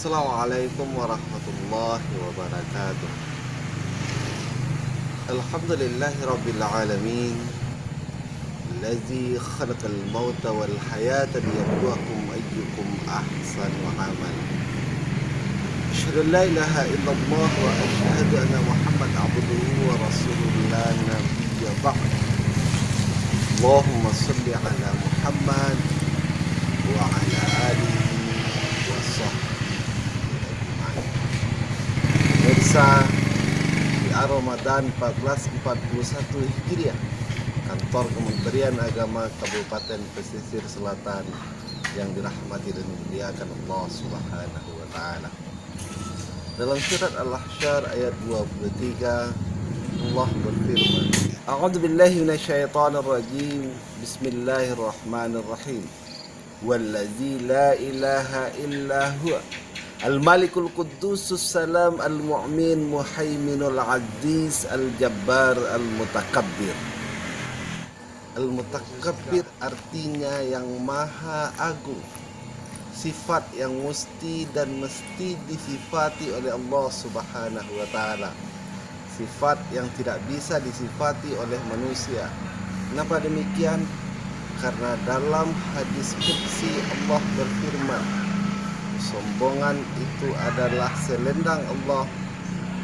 Assalamualaikum warahmatullahi wabarakatuh. Alhamdulillahi rabbil alamin, allazi khalaqal mauta wal hayata liyabluwakum ayyukum ahsanu amal. Asyhadu an la ilaha illallah wa asyhadu anna Muhammad abduhu wa rasuluhu la nabiyya ba'd. Allahumma shalli ala Muhammad wa ala alihi wa sahbihi. Pemirsa, di Ramadan 1441 Hijriah, Kantor Kementerian Agama Kabupaten Pesisir Selatan yang dirahmati dan dimuliakan Allah Subhanahu wa taala. Dalam surat Al-Ahsyar ayat 23, Allah berfirman, A'udzu billahi minasyaitonir rajim. Bismillahirrahmanirrahim. Wallazi la ilaha illa huwa Al-Malikul Quddusus Salam Al-Mu'min Muhaiminul Aziz Al-Jabbar Al-Mutakabbir. Al-Mutakabbir artinya yang maha agung, sifat yang mesti dan mesti disifati oleh Allah Subhanahu wa taala, sifat yang tidak bisa disifati oleh manusia. Kenapa demikian? Karena dalam hadis qudsi Allah berfirman, kesombongan itu adalah selendang Allah,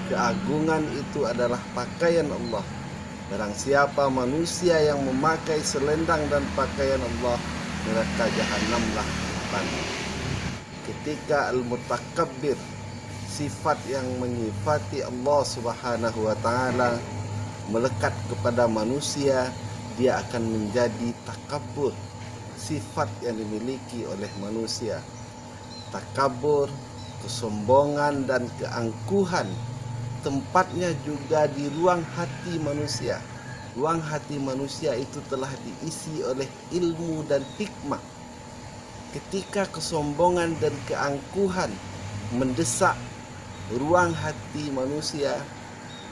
keagungan itu adalah pakaian Allah. Barang siapa manusia yang memakai selendang dan pakaian Allah, neraka jahanamlah tempatnya. Ketika al-mutakabbir, sifat yang menyifati Allah Subhanahu wa taala, melekat kepada manusia, dia akan menjadi takabur, sifat yang dimiliki oleh manusia. Takabur, kesombongan dan keangkuhan tempatnya juga di ruang hati manusia. Ruang hati manusia itu telah diisi oleh ilmu dan hikmah. Ketika kesombongan dan keangkuhan mendesak ruang hati manusia,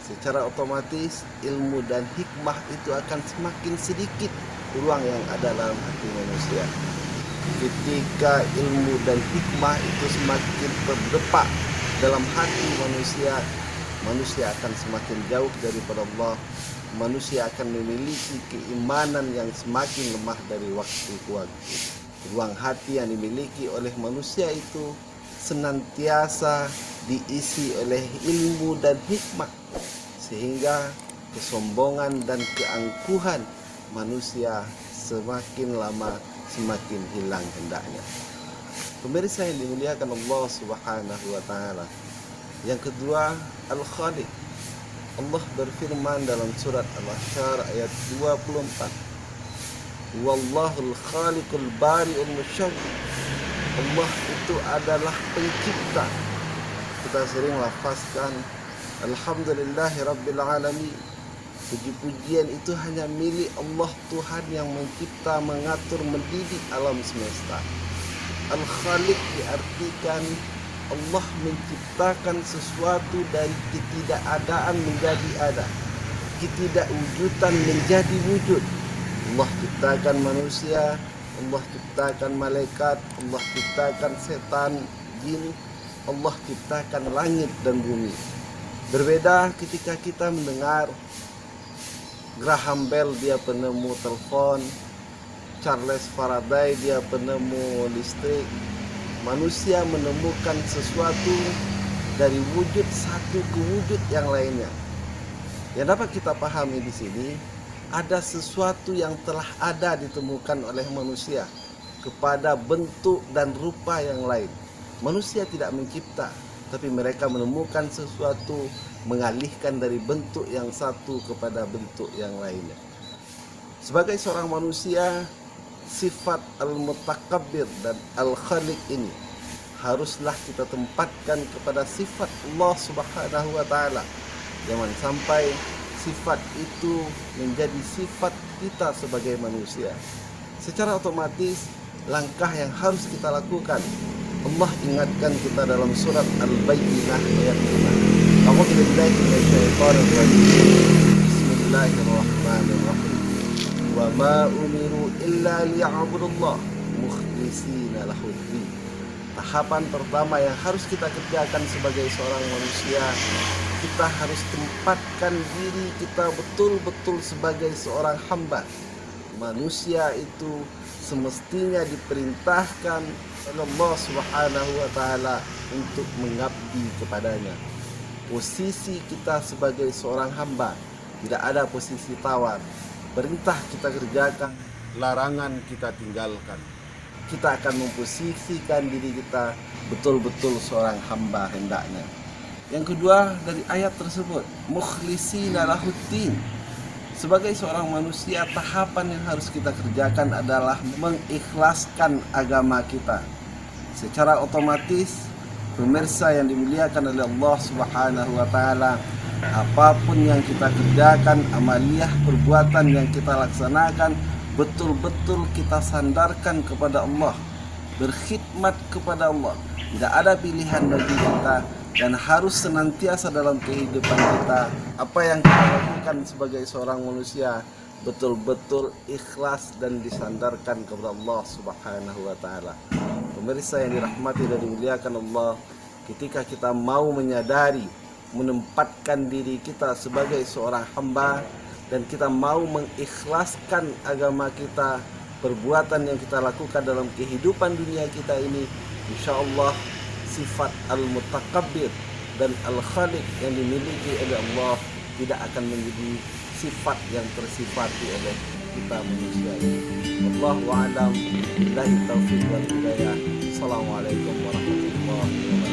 secara otomatis ilmu dan hikmah itu akan semakin sedikit ruang yang ada dalam hati manusia. Ketika ilmu dan hikmah itu semakin terdepak dalam hati manusia, manusia akan semakin jauh daripada Allah. Manusia akan memiliki keimanan yang semakin lemah dari waktu ke waktu. Ruang hati yang dimiliki oleh manusia itu senantiasa diisi oleh ilmu dan hikmah, sehingga kesombongan dan keangkuhan manusia semakin lama semakin hilang hendaknya. Pemirsa yang dimuliakan Allah Subhanahu wa taala. Yang kedua, Al-Khaliq. Allah berfirman dalam surat Al-Ahsyar ayat 24, Wallahul khaliqul bari'ul musyawwir. Allah itu adalah pencipta. Kita sering lafazkan Alhamdulillahi rabbil alamin. Puji-pujian itu hanya milik Allah, Tuhan yang mencipta, mengatur, mendidik alam semesta. Al-Khaliq diartikan Allah menciptakan sesuatu dari ketidakadaan menjadi ada, ketidakwujudan menjadi wujud. Allah ciptakan manusia, Allah ciptakan malaikat, Allah ciptakan setan, jin, Allah ciptakan langit dan bumi. Berbeda ketika kita mendengar Graham Bell, dia penemu telepon, Charles Faraday, dia penemu listrik. Manusia menemukan sesuatu dari wujud satu ke wujud yang lainnya. Yang dapat kita pahami di sini, ada sesuatu yang telah ada ditemukan oleh manusia kepada bentuk dan rupa yang lain. Manusia tidak mencipta, tapi mereka menemukan sesuatu, mengalihkan dari bentuk yang satu kepada bentuk yang lainnya. Sebagai seorang manusia, sifat al-mutakabbir dan al-khaliq ini haruslah kita tempatkan kepada sifat Allah Subhanahu wa taala. Jangan sampai sifat itu menjadi sifat kita sebagai manusia. Secara otomatis langkah yang harus kita lakukan, Allah ingatkan kita dalam surat Al-Bayyinah ayat 5. A'udzu billahi minasyaitonir rajim. Bismillahirrahmanirrahim. Wa ma umiru illa liya'budullah mukhlishina lahuddin. Tahapan pertama yang harus kita kerjakan sebagai seorang manusia, kita harus tempatkan diri kita betul-betul sebagai seorang hamba. Manusia itu semestinya diperintahkan oleh Allah Subhanahu wa taala untuk mengabdi kepadanya. Posisi kita sebagai seorang hamba, tidak ada posisi tawar. Perintah kita kerjakan, larangan kita tinggalkan. Kita akan memposisikan diri kita betul-betul seorang hamba hendaknya. Yang kedua dari ayat tersebut, mukhlishina lahuddin. Sebagai seorang manusia, tahapan yang harus kita kerjakan adalah mengikhlaskan agama kita. Secara otomatis, pemirsa yang dimuliakan oleh Allah Subhanahu wa taala, apapun yang kita kerjakan, amaliyah perbuatan yang kita laksanakan, betul-betul kita sandarkan kepada Allah, berkhidmat kepada Allah. Tidak ada pilihan bagi kita dan harus senantiasa dalam kehidupan kita. Apa yang kita lakukan sebagai seorang manusia betul-betul ikhlas dan disandarkan kepada Allah Subhanahu wa taala. Pemirsa yang dirahmati dan dimuliakan Allah, ketika kita mau menyadari, menempatkan diri kita sebagai seorang hamba, dan kita mau mengikhlaskan agama kita, perbuatan yang kita lakukan dalam kehidupan dunia kita ini, insya Allah sifat al-mutakabbir dan al-khaliq yang dimiliki oleh Allah tidak akan menjadi sifat yang tersifati oleh kita manusia ini. Wallahu a'lam, billahi taufiq wal hidayah. Assalamualaikum warahmatullahi wabarakatuh.